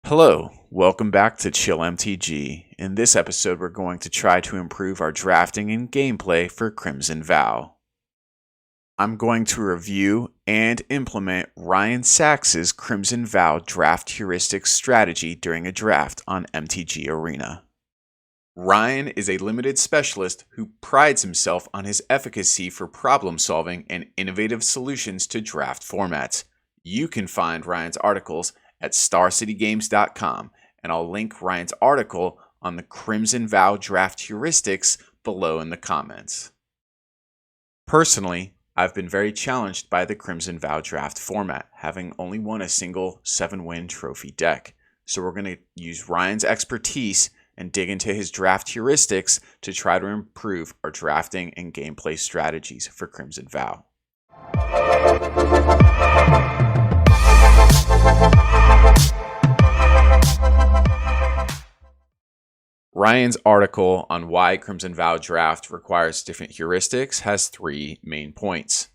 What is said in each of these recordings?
Hello, welcome back to Chill MtG. In this episode, we're going to try to improve our drafting and gameplay for Crimson Vow. I'm going to review and implement Ryan Saxe's Crimson Vow draft heuristics strategy during a draft on MtG Arena. Ryan is a limited specialist who prides himself on his efficacy for problem solving and innovative solutions to draft formats. You can find Ryan's articles at starcitygames.com, and I'll link Ryan's article on the Crimson Vow draft heuristics below in the comments. Personally, I've been very challenged by the Crimson Vow draft format, having only won a single 7-win trophy deck. So we're going to use Ryan's expertise and dig into his draft heuristics to try to improve our drafting and gameplay strategies for Crimson Vow. Ryan's article on why Crimson Vow draft requires different heuristics has 3 main points.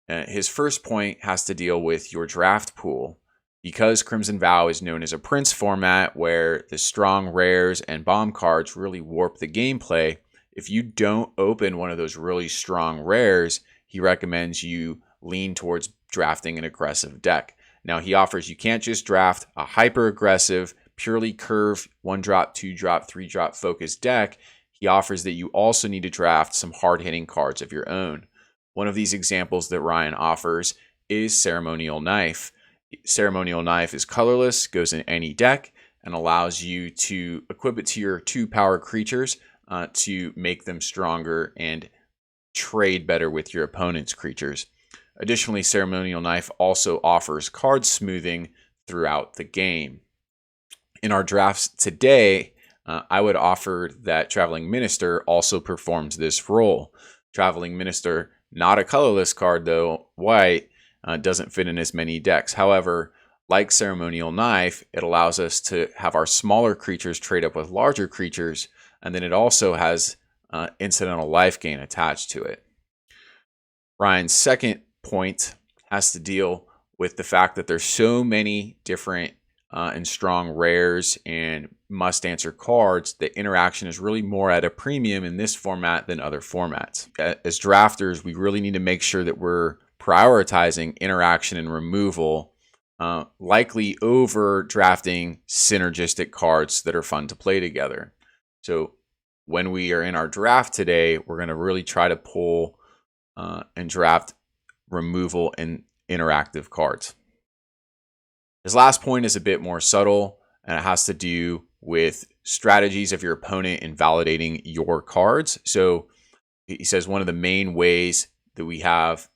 His first point has to deal with your draft pool. Because Crimson Vow is known as a Prince format where the strong rares and bomb cards really warp the gameplay, if you don't open one of those really strong rares, he recommends you lean towards drafting an aggressive deck. Now he offers you can't just draft a hyper aggressive, purely curve 1-drop, 2-drop, 3-drop focused deck. He offers that you also need to draft some hard-hitting cards of your own. One of these examples that Ryan offers is Ceremonial Knife. Ceremonial Knife is colorless, goes in any deck, and allows you to equip it to your 2-power creatures to make them stronger and trade better with your opponent's creatures. Additionally, Ceremonial Knife also offers card smoothing throughout the game. In our drafts today, I would offer that Traveling Minister also performs this role. Traveling Minister, not a colorless card though, white, doesn't fit in as many decks. However, like Ceremonial Knife, it allows us to have our smaller creatures trade up with larger creatures, and then it also has incidental life gain attached to it. Ryan's second point has to deal with the fact that there's so many different and strong rares and must-answer cards that interaction is really more at a premium in this format than other formats. As drafters, we really need to make sure that we're prioritizing interaction and removal, likely over drafting synergistic cards that are fun to play together. So when we are in our draft today, we're going to really try to pull and draft removal and interactive cards. His last point is a bit more subtle, and it has to do with strategies of your opponent in validating your cards. So he says one of the main ways that we have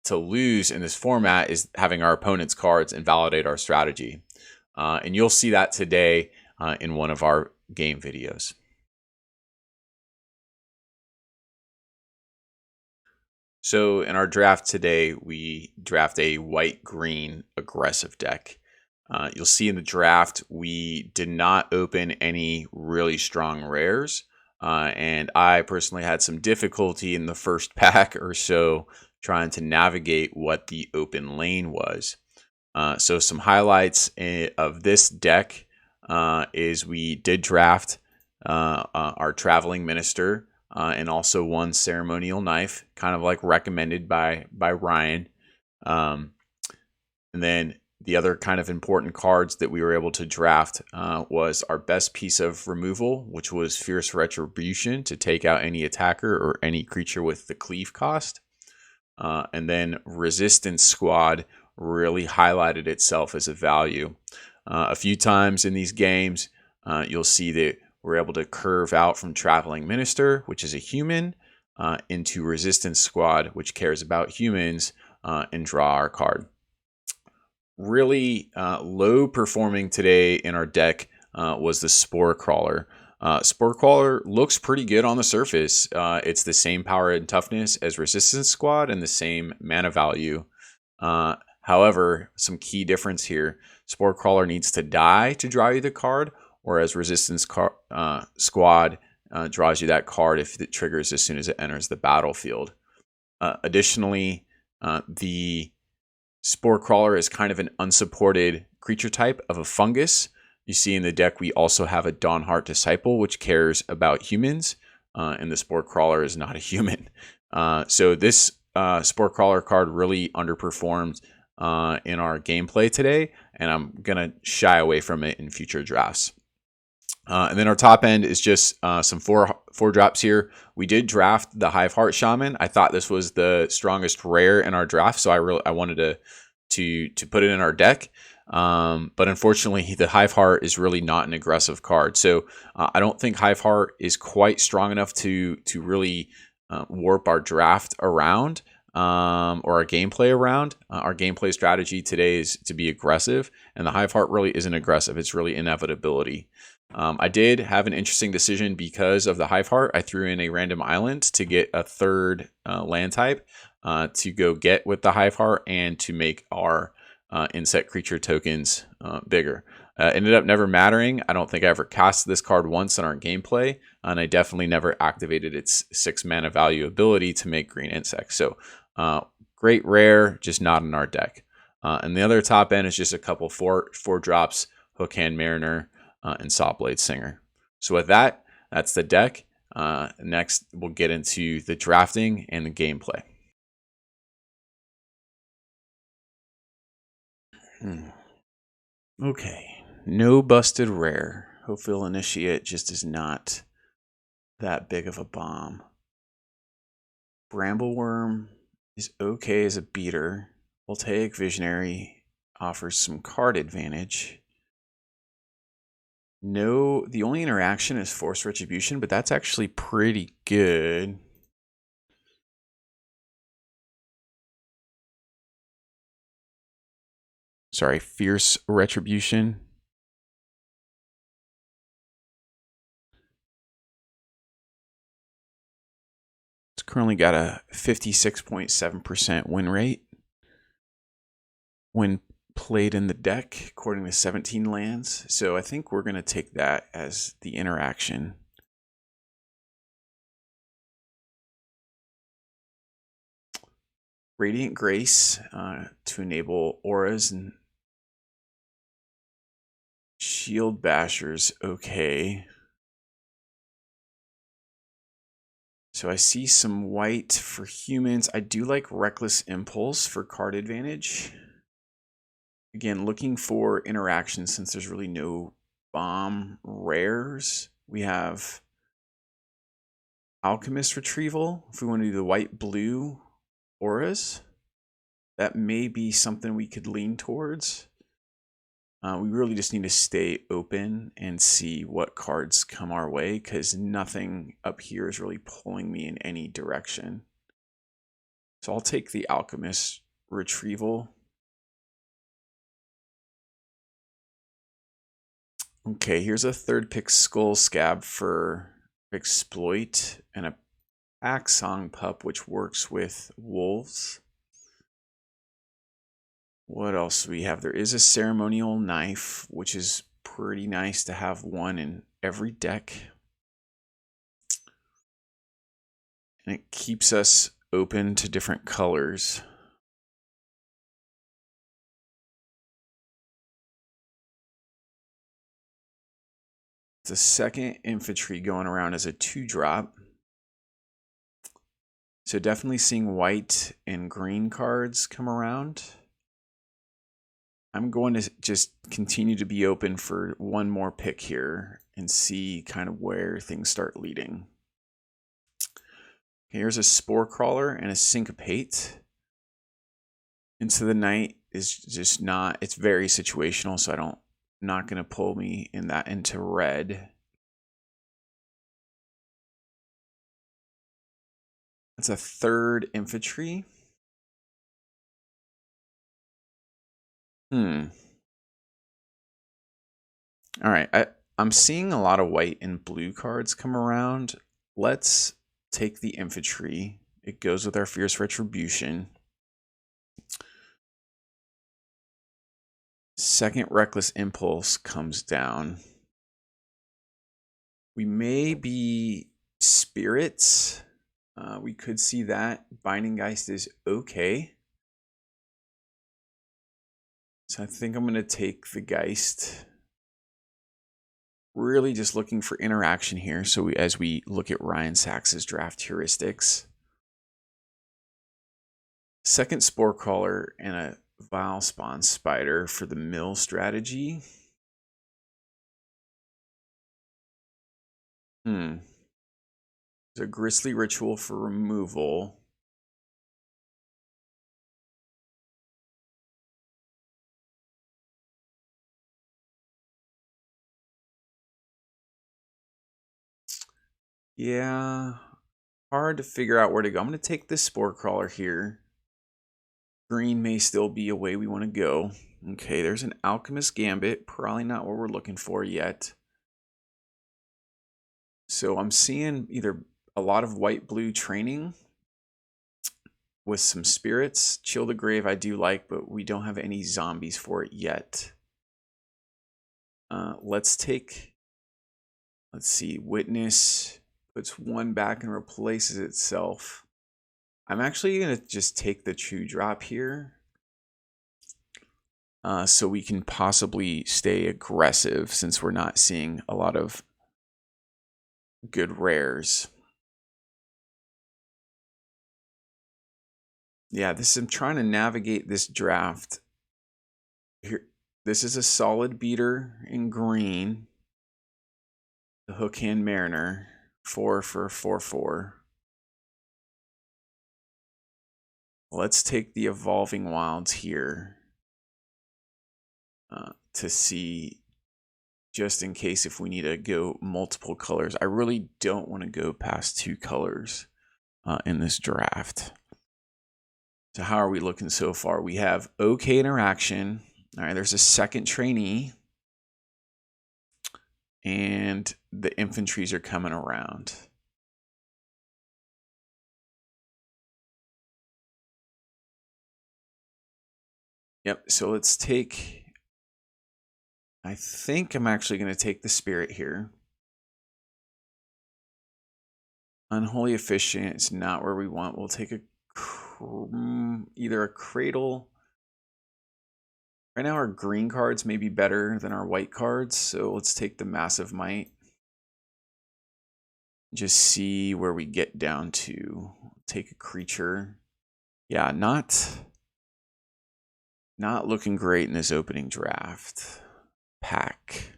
to lose in this format is having our opponent's cards invalidate our strategy. And you'll see that today in one of our game videos. So in our draft today, we draft a white-green aggressive deck. You'll see in the draft, we did not open any really strong rares. And I personally had some difficulty in the first pack or so trying to navigate what the open lane was. So some highlights of this deck is we did draft our Traveling Minister and also one Ceremonial Knife, kind of like recommended by Ryan. And then the other kind of important cards that we were able to draft was our best piece of removal, which was Fierce Retribution to take out any attacker or any creature with the cleave cost. And then Resistance Squad really highlighted itself as a value. A few times in these games, you'll see that we're able to curve out from Traveling Minister, which is a human, into Resistance Squad, which cares about humans, and draw our card. Really low performing today in our deck was the Spore Crawler. Spore Crawler looks pretty good on the surface. It's the same power and toughness as Resistance Squad and the same mana value. However, some key difference here. Spore Crawler needs to die to draw you the card, whereas Resistance Squad draws you that card if it triggers as soon as it enters the battlefield. Additionally, the Spore Crawler is kind of an unsupported creature type of a fungus. You see in the deck, we also have a Dawnheart Disciple, which cares about humans, and the Spore Crawler is not a human. So this Spore Crawler card really underperformed in our gameplay today, and I'm going to shy away from it in future drafts. And then our top end is just some four drops here. We did draft the Hiveheart Shaman. I thought this was the strongest rare in our draft, so I wanted to put it in our deck. But unfortunately, the Hiveheart is really not an aggressive card. So I don't think Hiveheart is quite strong enough to really warp our draft around or our gameplay around. Our gameplay strategy today is to be aggressive, and the Hiveheart really isn't aggressive. It's really inevitability. I did have an interesting decision because of the Hiveheart. I threw in a random island to get a third land type to go get with the Hiveheart and to make our insect creature tokens bigger. Ended up never mattering. I don't think I ever cast this card once in our gameplay, and I definitely never activated its 6 mana value ability to make green insects. So great rare, just not in our deck. And the other top end is just a couple four drops, Hookhand Mariner, and Sawblade Singer. So with that, that's the deck. Next, we'll get into the drafting and the gameplay. Okay, no busted rare. Hopeful Initiate just is not that big of a bomb. Brambleworm is okay as a beater. Voltaic Visionary offers some card advantage. No, the only interaction is Force Retribution, but that's actually pretty good. Sorry, Fierce Retribution. It's currently got a 56.7% win rate when played in the deck, according to 17 lands. So I think we're going to take that as the interaction. Radiant Grace to enable auras and Shield Basher's okay. So I see some white for humans. I do like Reckless Impulse for card advantage. Again, looking for interaction since there's really no bomb rares. We have Alchemist Retrieval. If we want to do the white-blue auras, that may be something we could lean towards. We really just need to stay open and see what cards come our way, because nothing up here is really pulling me in any direction. So I'll take the Alchemist Retrieval. Okay, here's a third pick Skull Scab for Exploit and a Axong Pup, which works with wolves. What else do we have? There is a Ceremonial Knife, which is pretty nice to have one in every deck. And it keeps us open to different colors. The second infantry going around as a 2-drop. So definitely seeing white and green cards come around. I'm going to just continue to be open for one more pick here and see kind of where things start leading. Here's a Spore Crawler and a Syncopate. Into the Night is just not, it's very situational, so not going to pull me in that into red. That's a third infantry. All right, I'm seeing a lot of white and blue cards come around. Let's take the infantry. It goes with our Fierce Retribution. Second Reckless Impulse comes down. We may be Spirits. We could see that. Binding Geist is okay. So I think I'm going to take the Geist. Really just looking for interaction here. So as we look at Ryan Saxe's draft heuristics. Second Spore Crawler and a Vile Spawn Spider for the mill strategy. There's a Grisly Ritual for removal. Yeah, hard to figure out where to go. I'm going to take this Spore Crawler here. Green may still be a way we want to go. Okay, there's an Alchemist Gambit. Probably not what we're looking for yet. So I'm seeing either a lot of white-blue training with some spirits. Chill the Grave I do like, but we don't have any zombies for it yet. Let's see, Witness puts one back and replaces itself. I'm actually going to just take the True Drop here. So we can possibly stay aggressive since we're not seeing a lot of good rares. Yeah, I'm trying to navigate this draft. Here, this is a solid beater in green. The Hookhand Mariner, 4 for 4/4. Let's take the Evolving Wilds here to see, just in case if we need to go multiple colors. I really don't want to go past 2 colors in this draft. So how are we looking so far? We have okay interaction. All right, there's a second trainee. And the infantries are coming around. Yep, so let's take, I think I'm actually going to take the Spirit here. Unholy Efficient is not where we want. We'll take either a Cradle. Right now our green cards may be better than our white cards, so let's take the Massive Might. Just see where we get down to. Take a creature. Yeah, not looking great in this opening draft. Pack.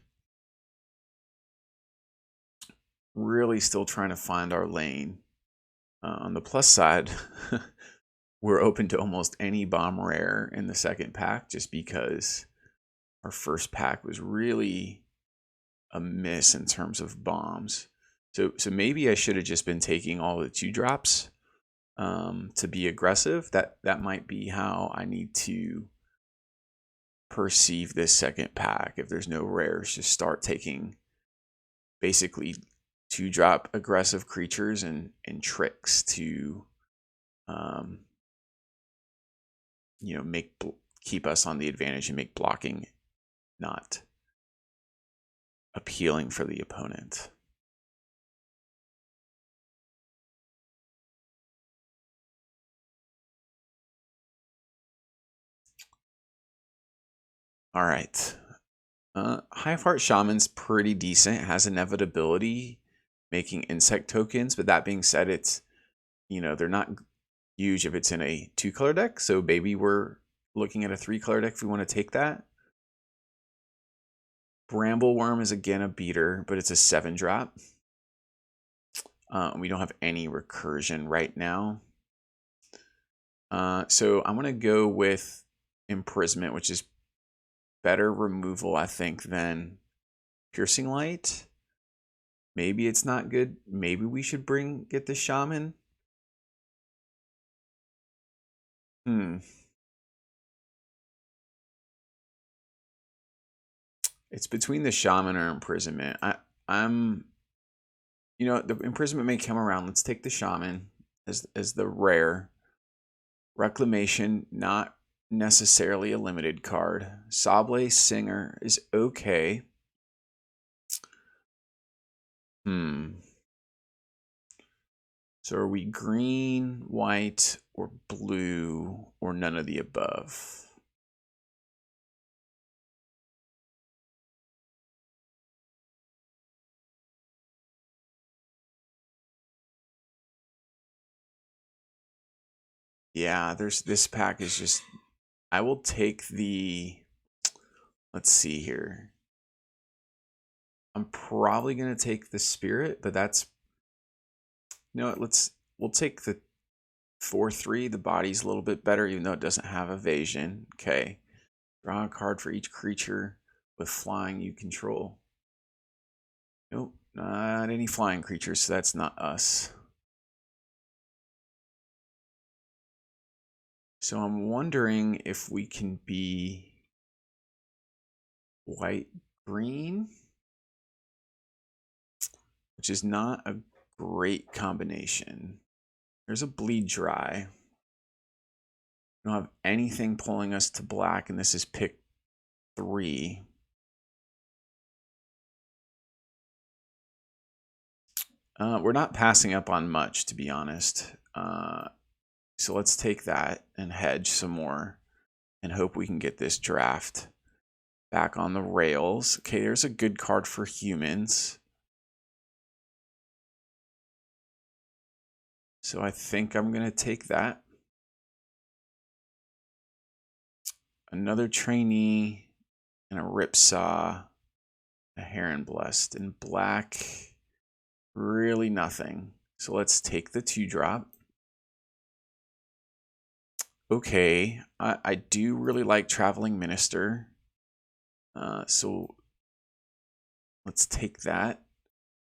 Really still trying to find our lane. On the plus side, we're open to almost any bomb rare in the second pack just because our first pack was really a miss in terms of bombs. So maybe I should have just been taking all the 2-drops to be aggressive. That might be how I need to perceive this second pack. If there's no rares, just start taking basically 2-drop aggressive creatures and tricks to you know, keep us on the advantage and make blocking not appealing for the opponent. All right. Hive-Heart Shaman's pretty decent. It has inevitability, making insect tokens, but that being said, it's, you know, they're not huge if it's in a 2-color deck, so maybe we're looking at a 3-color deck if we want to take that. Brambleworm is again a beater, but it's a 7-drop. We don't have any recursion right now. So I'm going to go with Imprisonment, which is better removal, I think, than Piercing Light. Maybe it's not good. Maybe we should get the Shaman. It's between the Shaman or Imprisonment. I'm, you know, the Imprisonment may come around. Let's take the Shaman as the rare. Reclamation, not necessarily a limited card. Sable Singer is okay. So are we green, white, or blue, or none of the above? Yeah, this pack is just, I will take the, let's see here. I'm probably going to take the spirit, but that's, you know what, we'll take the 4/3. The body's a little bit better, even though it doesn't have evasion. Okay. Draw a card for each creature with flying you control. Nope, not any flying creatures, so that's not us. So I'm wondering if we can be white-green, which is not a great combination. There's a bleed dry. We don't have anything pulling us to black, and this is pick 3. We're not passing up on much, to be honest. So let's take that and hedge some more and hope we can get this draft back on the rails. Okay, there's a good card for humans. So I think I'm going to take that. Another trainee and a ripsaw, a heron blessed, and black, really nothing. So let's take the 2-drop. Okay, I do really like Traveling Minister. So let's take that.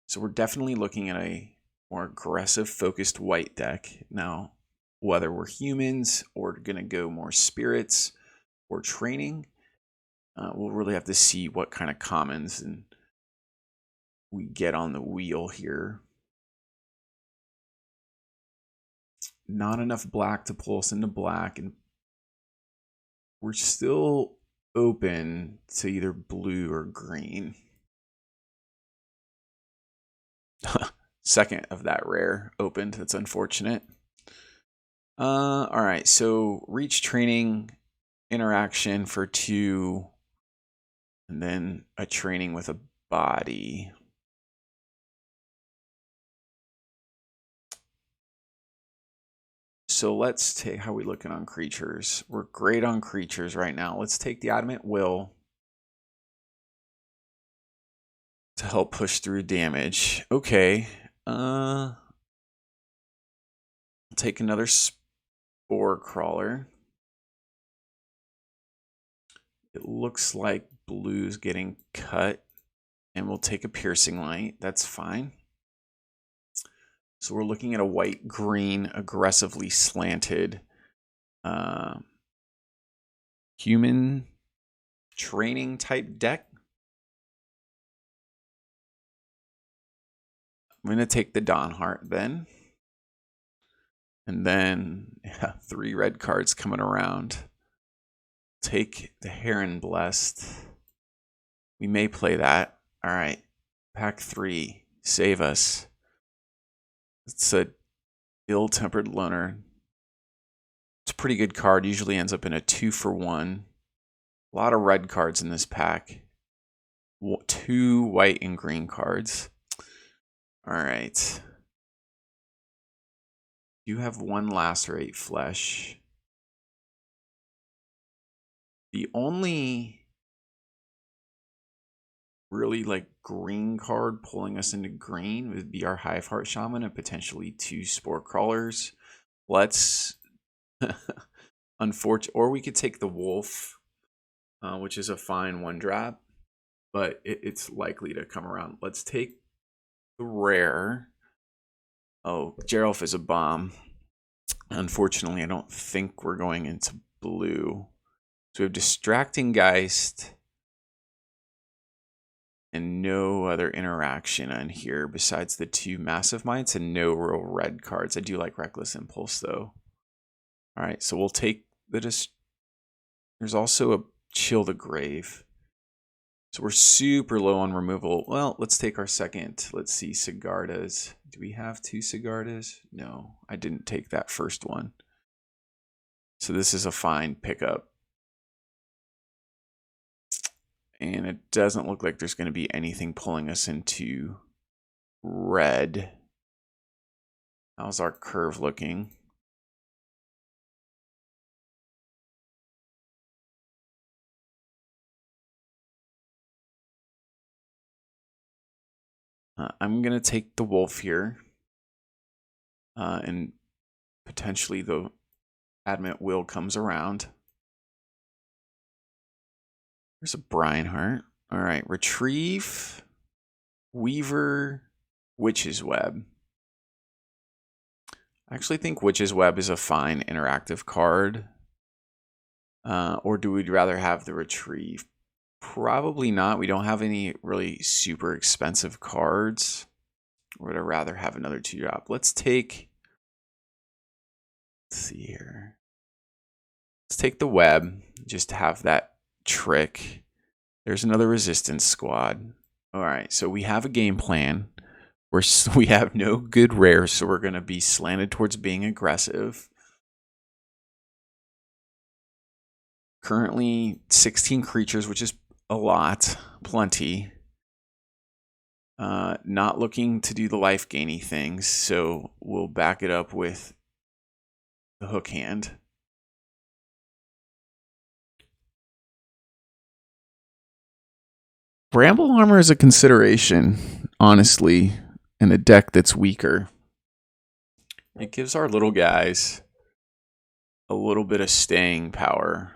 So we're definitely looking at a more aggressive focused white deck. Now, whether we're humans or going to go more spirits or training, we'll really have to see what kind of commons and we get on the wheel here. Not enough black to pull us into black, and we're still open to either blue or green. Second of that rare opened. That's unfortunate. All right, so reach training interaction for 2, and then a training with a body. So let's take, how are we looking on creatures? We're great on creatures right now. Let's take the Adamant Will to help push through damage. Okay. I'll take another Spore Crawler. It looks like blue's getting cut, and we'll take a Piercing Light. That's fine. So we're looking at a white-green, aggressively slanted human training type deck. I'm going to take the Dawnheart then. And then, yeah, 3 red cards coming around. Take the Heron Blessed. We may play that. All right. Pack 3. Save us. It's a Ill-Tempered Loner. It's a pretty good card. Usually ends up in a 2-for-1. A lot of red cards in this pack. 2 white and green cards. All right. You have 1 Lacerate Flesh. The only really like green card pulling us into green would be our Hiveheart Shaman and potentially 2 Spore Crawlers. Let's unfortunately, or we could take the Wolf, which is a fine 1-drop, but it's likely to come around. Let's take the rare. Oh, Geralf is a bomb. Unfortunately, I don't think we're going into blue. So we have Distracting Geist and no other interaction on here besides the 2 Massive Mites and no real red cards. I do like Reckless Impulse though. All right, so we'll take the there's also a Chill the Grave. So we're super low on removal. Well, let's take our second. Let's see, Sigardas. Do we have 2 Sigardas? No, I didn't take that first one. So this is a fine pickup. And it doesn't look like there's going to be anything pulling us into red. How's our curve looking? I'm going to take the wolf here. And potentially the Adamant Will comes around. There's a Brianheart. All right, Retrieve, Weaver, Witch's Web. I actually think Witch's Web is a fine interactive card. Or do we rather have the Retrieve? Probably not. We don't have any really super expensive cards. Or would I rather have another 2-drop? Let's see here. Let's take the Web, just to have that trick. There's another Resistance Squad. All right, so we have a game plan. We have no good rares, so we're going to be slanted towards being aggressive. Currently 16 creatures, which is a lot, plenty. Not looking to do the life gainy things, so we'll back it up with the hook hand. Bramble Armor is a consideration, honestly, in a deck that's weaker. It gives our little guys a little bit of staying power.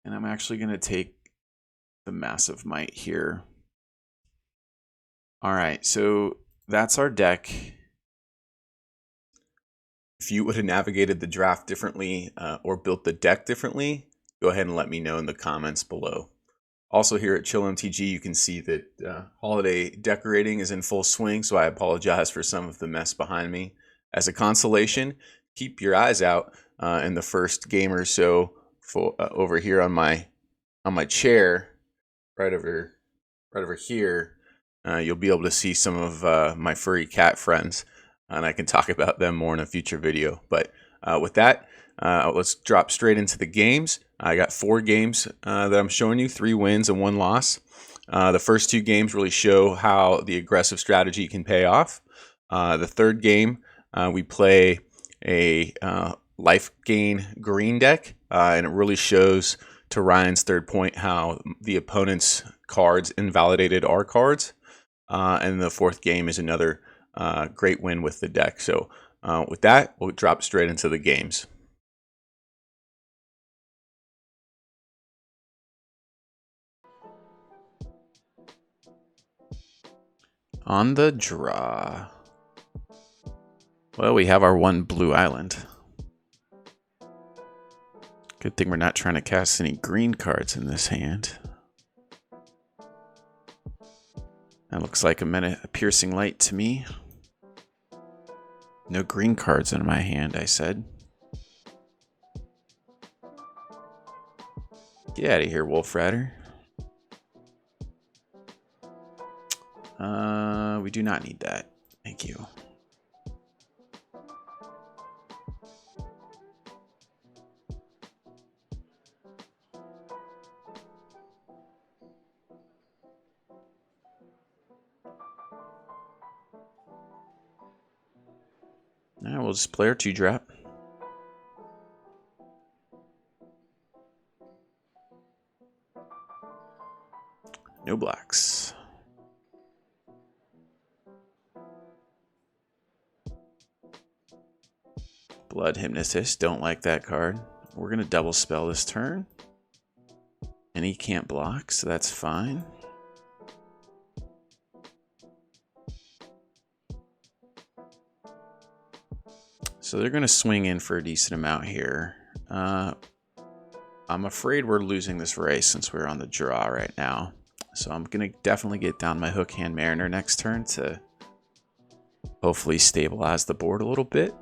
And I'm actually going to take the Massive Might here. All right, so that's our deck. If you would have navigated the draft differently or built the deck differently, go ahead and let me know in the comments below. Also here at Chill MTG, you can see that holiday decorating is in full swing, so I apologize for some of the mess behind me. As a consolation, keep your eyes out in the first game or so over here on my chair, right over here. You'll be able to see some of my furry cat friends, and I can talk about them more in a future video. But with that, let's drop straight into the games. I got 4 games that I'm showing you, 3 wins and 1 loss. The first 2 games really show how the aggressive strategy can pay off. The third game, we play a life gain green deck, and it really shows, to Ryan's third point, how the opponent's cards invalidated our cards. And the fourth game is another great win with the deck. So with that, we'll drop straight into the games. On the draw. Well, we have our 1 blue island. Good thing we're not trying to cast any green cards in this hand. That looks like a piercing light to me. No green cards in my hand, I said. Get out of here, Wolf Rider. We do not need that. Thank you. Now we'll just play our 2-drop. No blocks. Blood Hypnotist, don't like that card. We're going to double spell this turn. And he can't block, so that's fine. So they're going to swing in for a decent amount here. I'm afraid we're losing this race since we're on the draw right now. So I'm going to definitely get down my Hook Hand Mariner next turn to hopefully stabilize the board a little bit.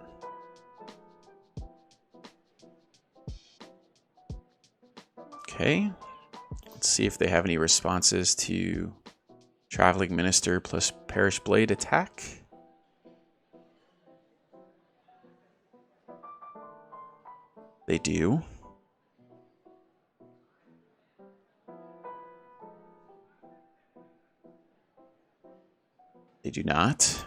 Okay, let's see if they have any responses to Traveling Minister plus Parish Blade attack. They do. They do not.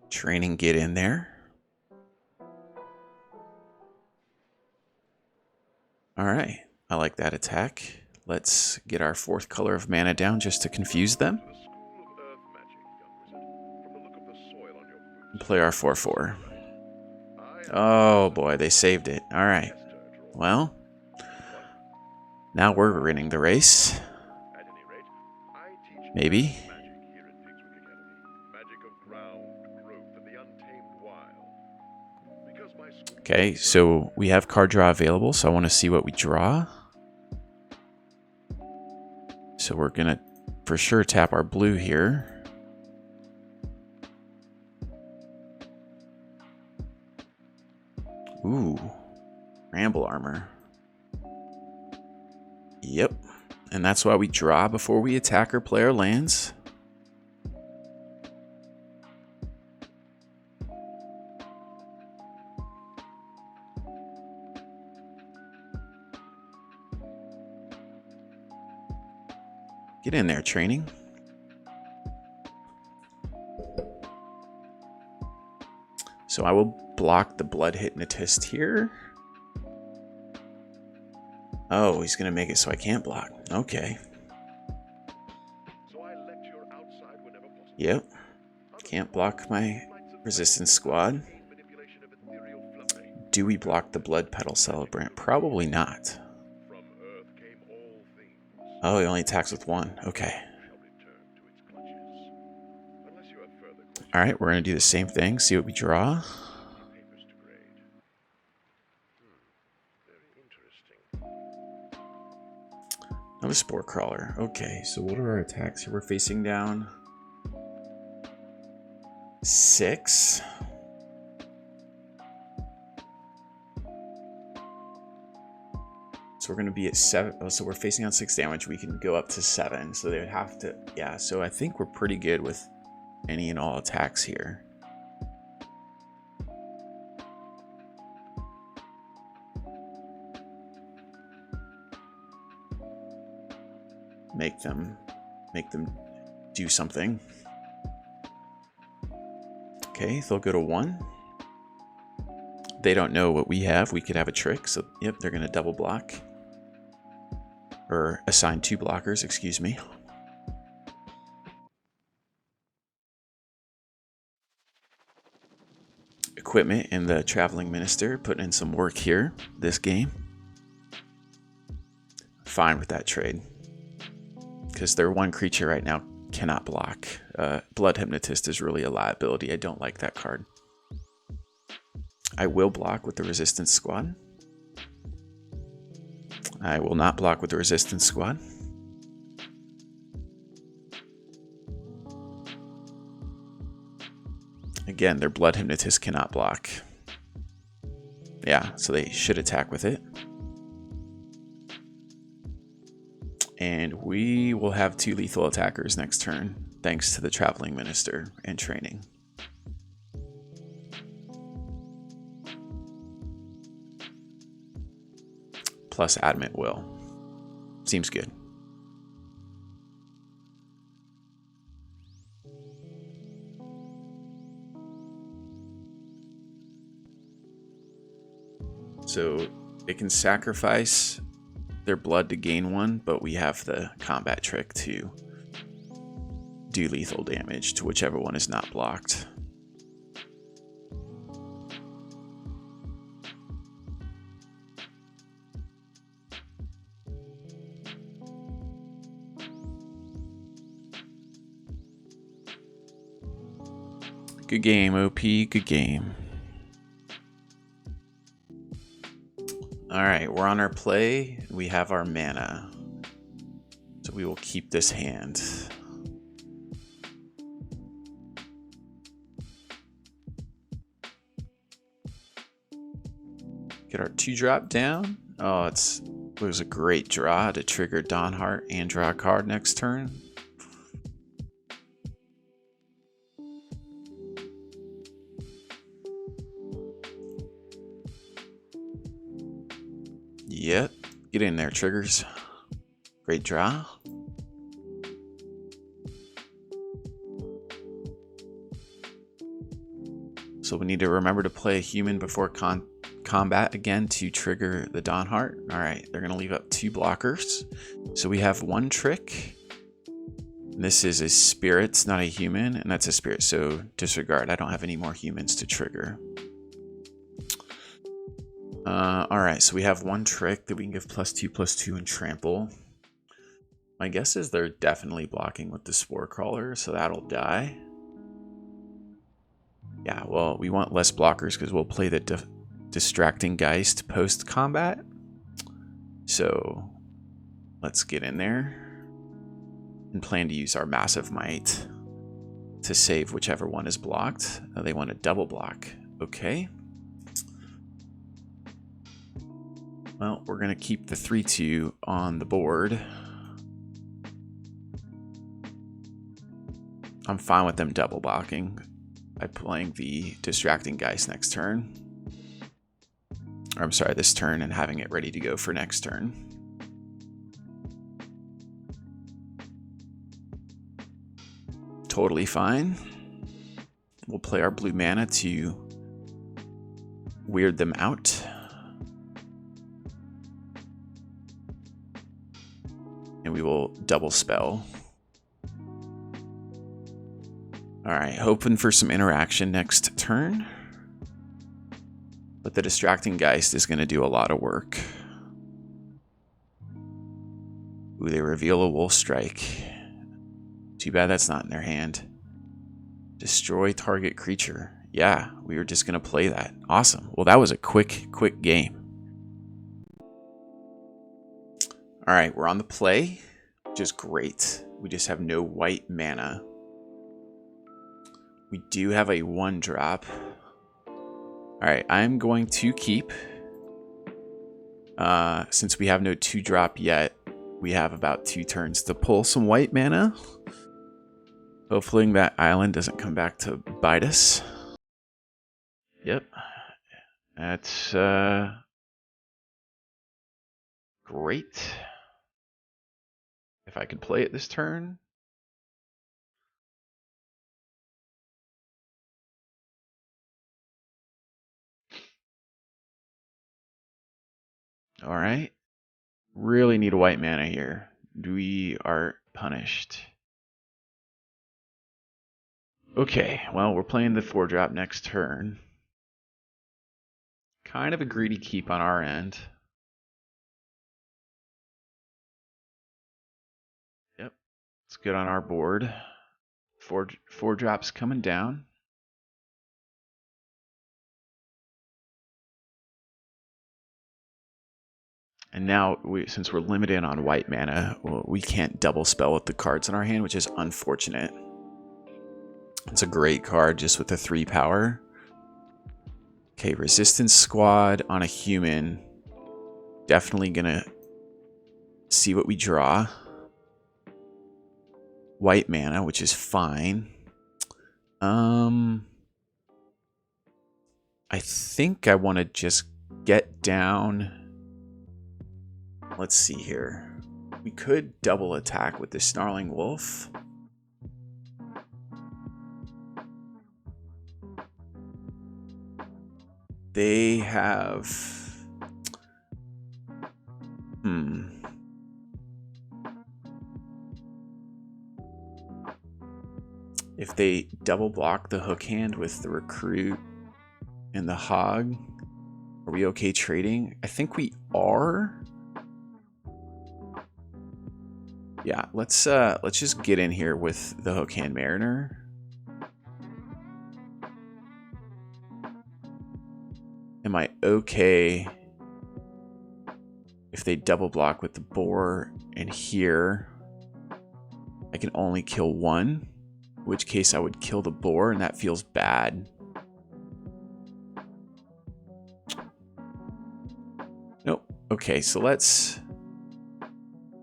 Training, get in there. All right. I like that attack. Let's get our 4th color of mana down just to confuse them. Play our 4/4. Oh boy, they saved it. Alright. Well, now we're winning the race. Maybe. Okay, so we have card draw available, so I want to see what we draw. So we're going to for sure tap our blue here. Ooh, Ramble Armor. Yep, and that's why we draw before we attack or play our lands. Get in there, training. So I will block the Blood Hypnotist here. Oh, he's going to make it so I can't block. Okay. Yep. Can't block my Resistance Squad. Do we block the Blood Petal Celebrant? Probably not. Oh, he only attacks with 1. Okay. Alright, we're going to do the same thing. See what we draw. Another Spore Crawler. Okay, so what are our attacks here? We're facing down 6. So we're going to be at 7. Oh, so we're facing on 6 damage. We can go up to 7. So they would have to... Yeah, so I think we're pretty good with any and all attacks here. Make them do something. Okay, they'll go to 1. They don't know what we have. We could have a trick. So, yep, they're going to double block. Or assign 2 blockers, excuse me. Equipment and the Traveling Minister putting in some work here this game. Fine with that trade. Because their 1 creature right now cannot block. Blood Hypnotist is really a liability. I don't like that card. I will block with the Resistance Squad. I will not block with the Resistance Squad. Again, their Blood Hypnotist cannot block. Yeah, so they should attack with it. And we will have 2 lethal attackers next turn, thanks to the Traveling Minister and training. Plus Adamant Will. Seems good. So they can sacrifice their blood to gain 1, but we have the combat trick to do lethal damage to whichever one is not blocked. Good game, OP, good game. Alright, we're on our play. We have our mana. So we will keep this hand. Get our 2-drop down. Oh, it was a great draw to trigger Dawnheart and draw a card next turn. Yep, get in there, triggers. Great draw. So we need to remember to play a human before combat again to trigger the Dawnheart. All right, they're gonna leave up 2 blockers. So we have 1 trick. This is a spirit, not a human, and that's a spirit, so disregard. I don't have any more humans to trigger. Alright, so we have 1 trick that we can give +2/+2 and trample. My guess is they're definitely blocking with the Spore Crawler, so that'll die. Yeah, well, we want less blockers because we'll play the Distracting Geist post-combat. So let's get in there and plan to use our Massive Might to save whichever one is blocked. They want a double block. Okay. Well, we're going to keep the 3/2 on the board. I'm fine with them double blocking by playing the Distracting Geist next turn. Or I'm sorry, this turn, and having it ready to go for next turn. Totally fine. We'll play our blue mana to weird them out. And we will double spell. Alright, hoping for some interaction next turn. But the Distracting Geist is going to do a lot of work. Ooh, they reveal a Wolf Strike. Too bad that's not in their hand. Destroy target creature. Yeah, we were just going to play that. Awesome. Well, that was a quick game. All right, we're on the play, which is great. We just have no white mana. We do have a 1-drop. All right, I'm going to keep. Since we have no 2-drop yet, we have about 2 turns to pull some white mana. Hopefully that island doesn't come back to bite us. Yep. That's great. If I could play it this turn. All right. Really need a white mana here. We are punished. Okay, well, we're playing the 4-drop next turn. Kind of a greedy keep on our end. Yep, it's good on our board. 4 drops coming down. And now, since we're limited on white mana, we can't double spell with the cards in our hand, which is unfortunate. It's a great card just with the 3 power. Okay, Resistance Squad on a human. Definitely gonna see what we draw. White mana, which is fine. I think I want to just get down. Let's see here. We could double attack with the Snarling Wolf. They have... If they double block the hook hand with the Recruit and the Hog, are we okay trading? I think we are. Yeah, let's just get in here with the Hook Hand Mariner. Am I okay if they double block with the Boar and here I can only kill 1? In which case I would kill the Boar, and that feels bad. Nope. Okay, so let's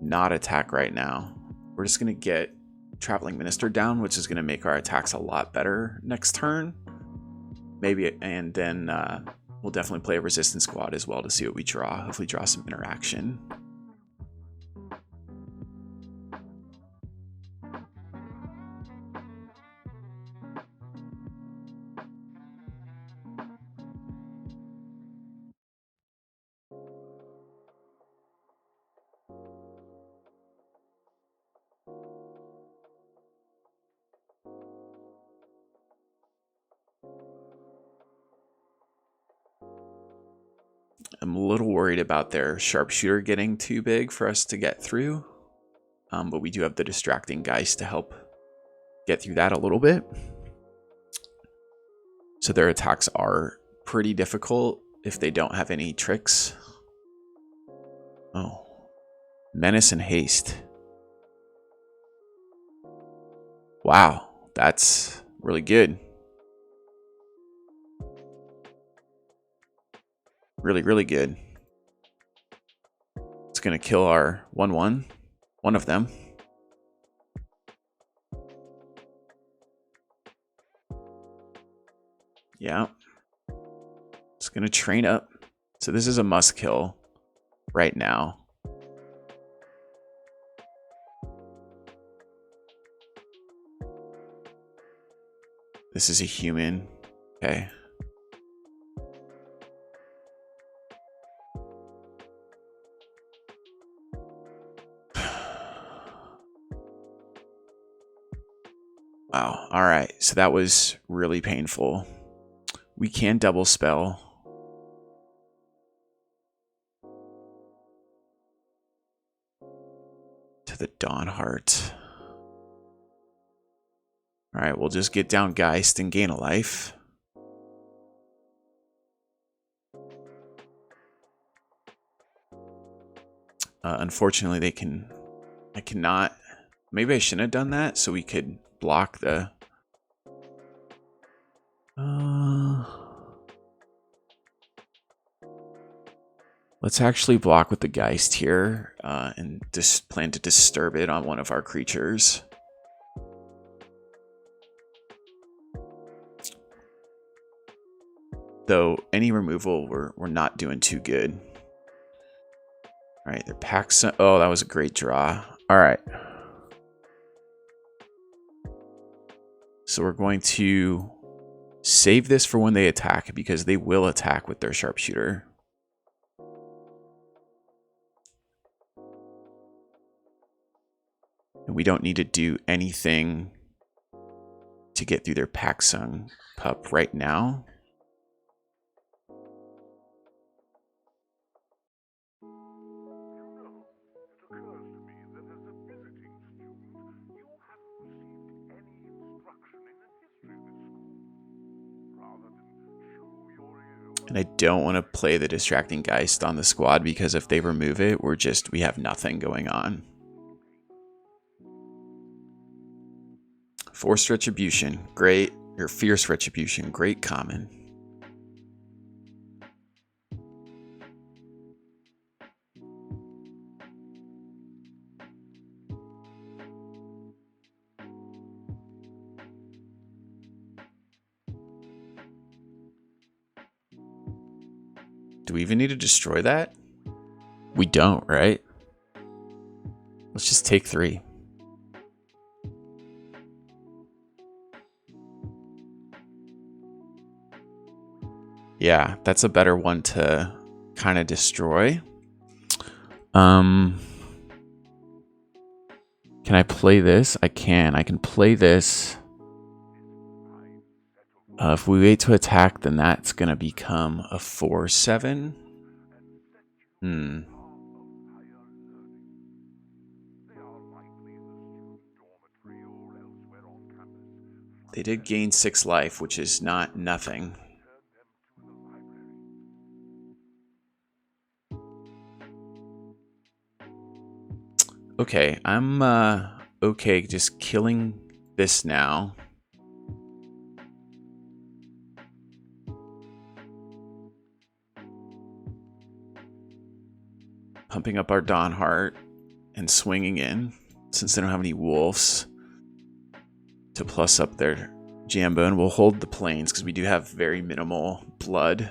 not attack right now. We're just going to get Traveling Minister down, which is going to make our attacks a lot better next turn. Maybe, and then we'll definitely play a Resistance Squad as well to see what we draw. Hopefully draw some interaction. am a little worried about their sharpshooter getting too big for us to get through. But we do have the distracting Geist to help get through that a little bit. So their attacks are pretty difficult if they don't have any tricks. Oh. Menace and Haste. Wow, that's really good. Really, really good. It's going to kill our 1/1. One of them. Yeah. It's going to train up. So this is a must kill right now. This is a human. Okay. Wow. All right. So that was really painful. We can double spell. To the Dawnheart. All right. We'll just get down Geist and gain a life. Unfortunately, I cannot. Maybe I shouldn't have done that so we could block the. Let's actually block with the Geist here and just plan to disturb it on one of our creatures. Though any removal, we're not doing too good. All right, their packs. Oh, that was a great draw. All right. So we're going to save this for when they attack because they will attack with their sharpshooter. And we don't need to do anything to get through their Paksung Pup right now. And I don't want to play the Distracting Geist on the squad because if they remove it, we have nothing going on. Forced Retribution, great. Or Fierce Retribution, great common. Do we even need to destroy that? We don't, right? Let's just take 3. Yeah, that's a better one to kind of destroy. Can I play this? I can. I can play this. If we wait to attack, then that's going to become a 4/7. They did gain 6 life, which is not nothing. Okay, I'm okay just killing this now. Pumping up our Dawnheart and swinging in, since they don't have any wolves to plus up their Jambone. We'll hold the plains because we do have very minimal blood.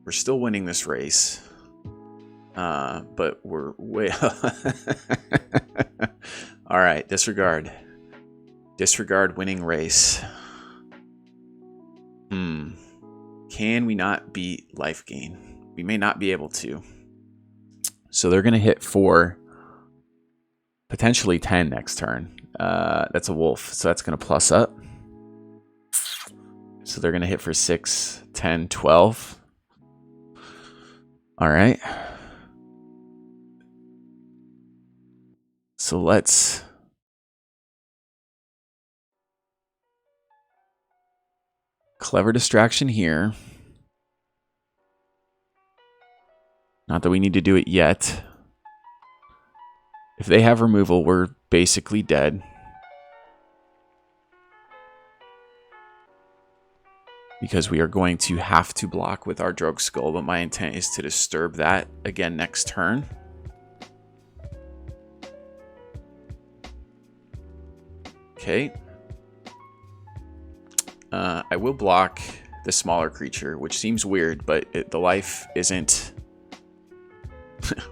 We're still winning this race. But we're way all right, disregard. Disregard winning race. Can we not beat life gain? We may not be able to. So they're going to hit 4, potentially 10 next turn. That's a wolf, so that's going to plus up. So they're going to hit for 6, 10, 12. All right. So let's clever distraction here. Not that we need to do it yet. If they have removal, we're basically dead. Because we are going to have to block with our Drug Skull, but my intent is to disturb that again next turn. Okay. I will block the smaller creature, which seems weird, but the life isn't...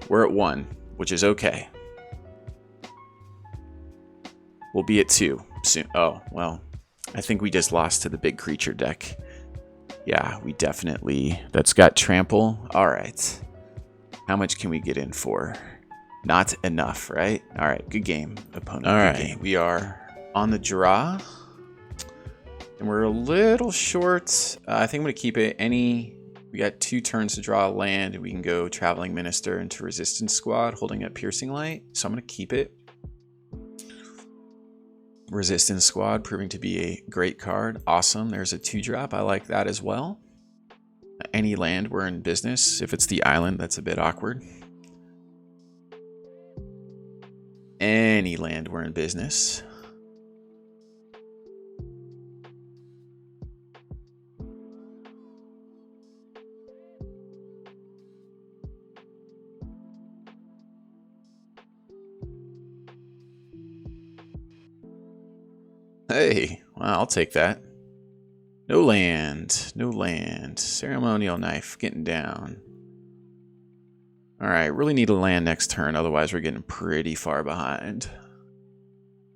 We're at 1, which is okay. We'll be at 2 soon. Oh, well, I think we just lost to the big creature deck. Yeah, we definitely... That's got trample. All right. How much can we get in for? Not enough, right? All right, good game, opponent. All right, game. We are on the draw. And we're a little short. I think I'm going to keep it. We got 2 turns to draw a land. We can go Traveling Minister into Resistance Squad, holding up Piercing Light. So I'm going to keep it. Resistance Squad, proving to be a great card. Awesome. There's a 2-drop. I like that as well. Any land, we're in business. If it's the island, that's a bit awkward. Any land, we're in business. Hey, well, I'll take that. No land. No land. Ceremonial Knife getting down. Alright, really need a land next turn, otherwise we're getting pretty far behind.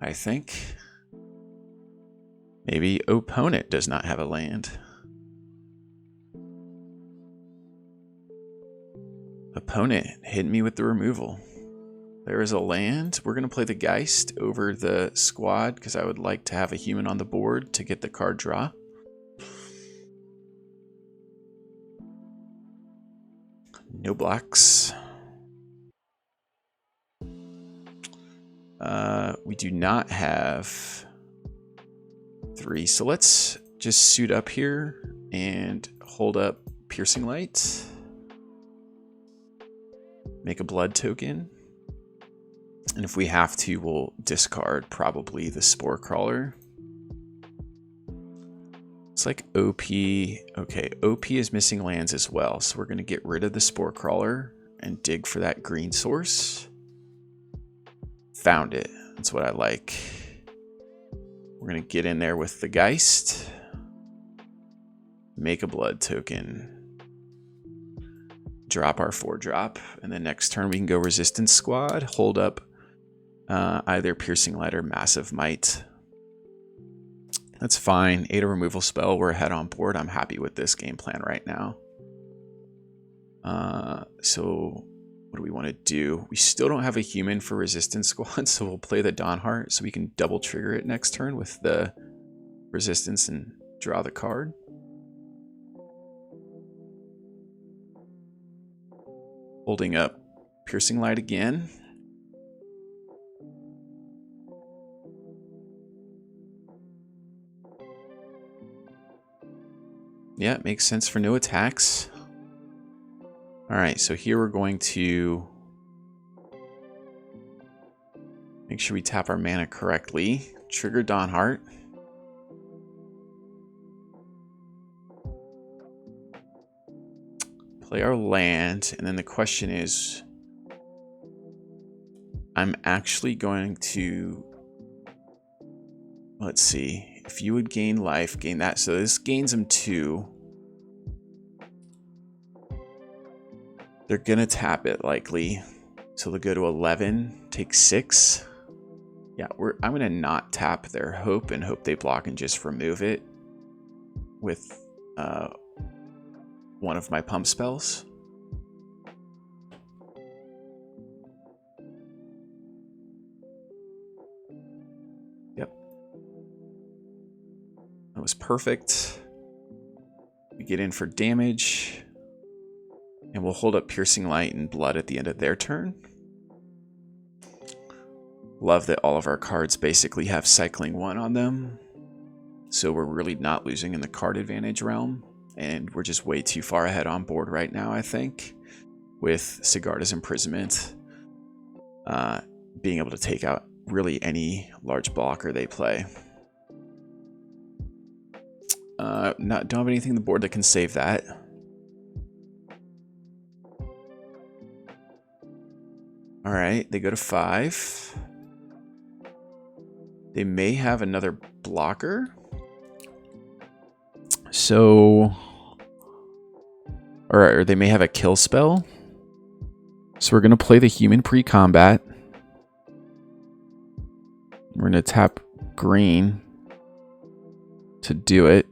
I think. Maybe opponent does not have a land. Opponent, hit me with the removal. There is a land. We're going to play the Geist over the squad because I would like to have a human on the board to get the card draw. No blocks. We do not have 3, so let's just suit up here and hold up Piercing Light. Make a blood token. And if we have to, we'll discard probably the Spore Crawler. It's like OP. Okay, OP is missing lands as well. So we're going to get rid of the Spore Crawler and dig for that green source. Found it. That's what I like. We're going to get in there with the Geist. Make a blood token. Drop our 4-drop. And then next turn we can go Resistance Squad. Hold up either Piercing Light or Massive Might. That's fine. 8 removal spell. We're ahead on board. I'm happy with this game plan right now. So what do we want to do? We still don't have a human for Resistance Squad, so we'll play the Dawnheart so we can double trigger it next turn with the Resistance and draw the card. Holding up Piercing Light again. Yeah, it makes sense for no attacks. Alright, so here we're going to make sure we tap our mana correctly. Trigger Dawnheart. Play our land, and then the question is, I'm actually going to, let's see, if you would gain life, gain that. So this gains them 2. They're gonna tap it likely. So they'll go to 11, take 6. Yeah, I'm gonna not tap their hope and hope they block and just remove it with one of my pump spells. Yep. That was perfect. get in for damage. And we'll hold up Piercing Light and Blood at the end of their turn. Love that all of our cards basically have Cycling 1 on them. So we're really not losing in the card advantage realm. And we're just way too far ahead on board right now, I think. With Sigarda's Imprisonment. Being able to take out really any large blocker they play. Don't have anything on the board that can save that. Alright, they go to 5. They may have another blocker. So... or they may have a kill spell. So we're going to play the human pre-combat. We're going to tap green to do it.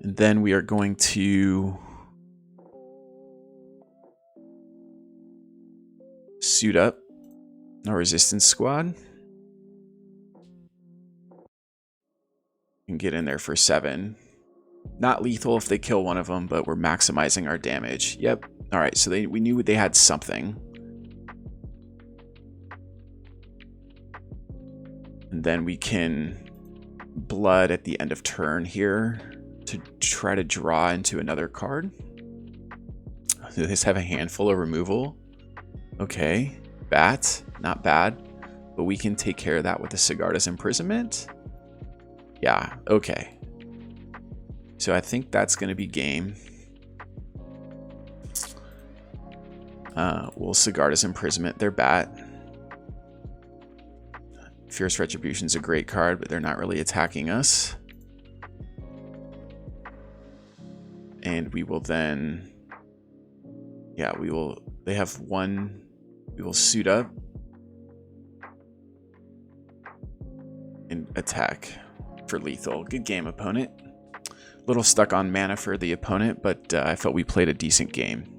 And then we are going to suit up our resistance squad and get in there for 7. Not lethal if they kill one of them, but we're maximizing our damage. Yep. All right, so we knew they had something. And then we can blood at the end of turn here to try to draw into another card. Do this have a handful of removal? Okay. Bat, not bad. But we can take care of that with the Sigarda's Imprisonment. Yeah, okay. So I think that's going to be game. We'll Sigarda's Imprisonment their bat. Fierce Retribution's a great card, but they're not really attacking us. And we will then... yeah, we will... they have 1... we will suit up and attack for lethal. Good game, opponent. A little stuck on mana for the opponent, but I felt we played a decent game.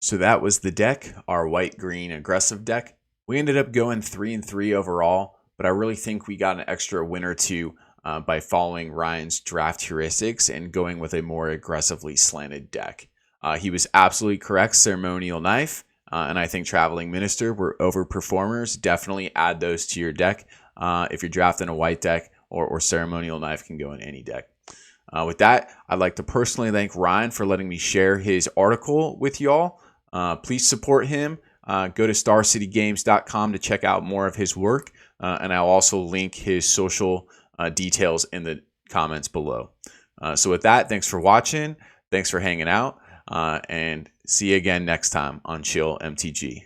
So that was the deck, our white-green aggressive deck. We ended up going 3-3 overall, but I really think we got an extra win or two by following Ryan's draft heuristics and going with a more aggressively slanted deck. He was absolutely correct, Ceremonial Knife, and I think Traveling Minister were overperformers. Definitely add those to your deck. If you're drafting a white deck, or Ceremonial Knife can go in any deck. With that, I'd like to personally thank Ryan for letting me share his article with y'all. Please support him. Go to starcitygames.com to check out more of his work, and I'll also link his social details in the comments below. So with that, thanks for watching. Thanks for hanging out, and see you again next time on Chill MTG.